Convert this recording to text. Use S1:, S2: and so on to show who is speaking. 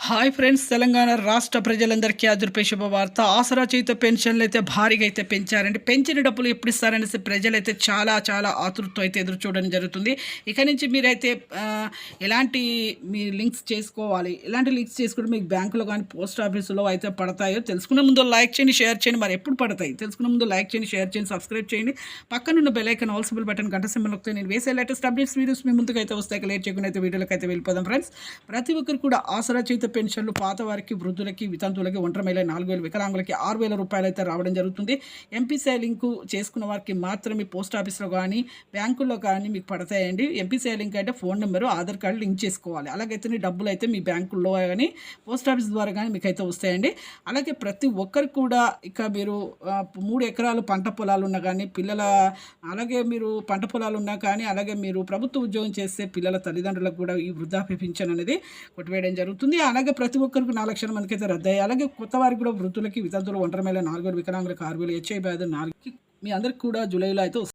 S1: Hi friends, Telangana రాష్ట్ర ప్రజలందరికీ అదృపే శుభవార్త. ఆసరా చేత పెన్షన్లు అయితే భారీగా అయితే పెంచారండి. పెంచిన డబ్బులు ఎప్పుడు ఇస్తారనేసి ప్రజలైతే చాలా చాలా ఆతృతతో అయితే ఎదురు చూడడం జరుగుతుంది. ఇక నుంచి మీరైతే ఎలాంటి మీ లింక్స్ చేసుకోవాలి, ఎలాంటి లింక్స్ చేసుకుంటే మీకు బ్యాంకులో కానీ పోస్ట్ ఆఫీసులో అయితే పడతాయో తెలుసుకునే ముందు లైక్ చేయండి, షేర్ చేయండి. మరి ఎప్పుడు పడతాయి తెలుసుకునే ముందు లైక్ చేయండి, షేర్ చేయండి, సబ్స్క్రైబ్ చేయండి. పక్కనున్న bell icon all symbol button గంట సింబల్ నొక్కితే నేను వేసే లేటెస్ట్ అప్డేట్స్ వీడియోస్ మీ ముందుకు అయితే వస్తాయి. లేట్ చేయకుండా అయితే వీడియోలోకి అయితే వెళ్ళిపోదాం ఫ్రెండ్స్. ప్రతి ఒక్కరు కూడా ఆసరా చేత పెన్షన్లు పాత వారికి, వృద్ధులకి, వితంతువులకి, ఒంటరి మహిళ 4,000, వికలాంగులకి 6,000 రూపాయలు అయితే రావడం జరుగుతుంది. ఎంపీసీఐ లింకు చేసుకున్న వారికి మాత్రమే పోస్ట్ ఆఫీస్లో కానీ బ్యాంకుల్లో కానీ మీకు పడతాయండి. ఎంపీసీఐ లింక్ అంటే phone number, Aadhaar card link చేసుకోవాలి. అలాగైతే డబ్బులు అయితే మీ బ్యాంకుల్లో కానీ పోస్ట్ ఆఫీస్ ద్వారా కానీ మీకు అయితే వస్తాయండి. అలాగే ప్రతి ఒక్కరికి కూడా ఇక మీరు 3 ఎకరాలు పంట పొలాలు ఉన్నా కానీ అలాగే మీరు పంట పొలాలు ఉన్నా కానీ అలాగే మీరు ప్రభుత్వ ఉద్యోగం చేస్తే పిల్లల తల్లిదండ్రులకు కూడా ఈ వృద్ధాప్య పింఛన్ అనేది కొట్టివేయడం జరుగుతుంది. అలాగే ప్రతి ఒక్కరికి 4 లక్షల మందికి అయితే రద్దయ్యాయి. అలాగే కొత్త వారికి కూడా వృద్ధులకి, వితంతువులు, ఒంటరి మహిళ 4,000, వికలాంగులకు 6,000, హెచ్ఐ వ్యాధి 4 మీ అందరికి కూడా జూలైలో అయితే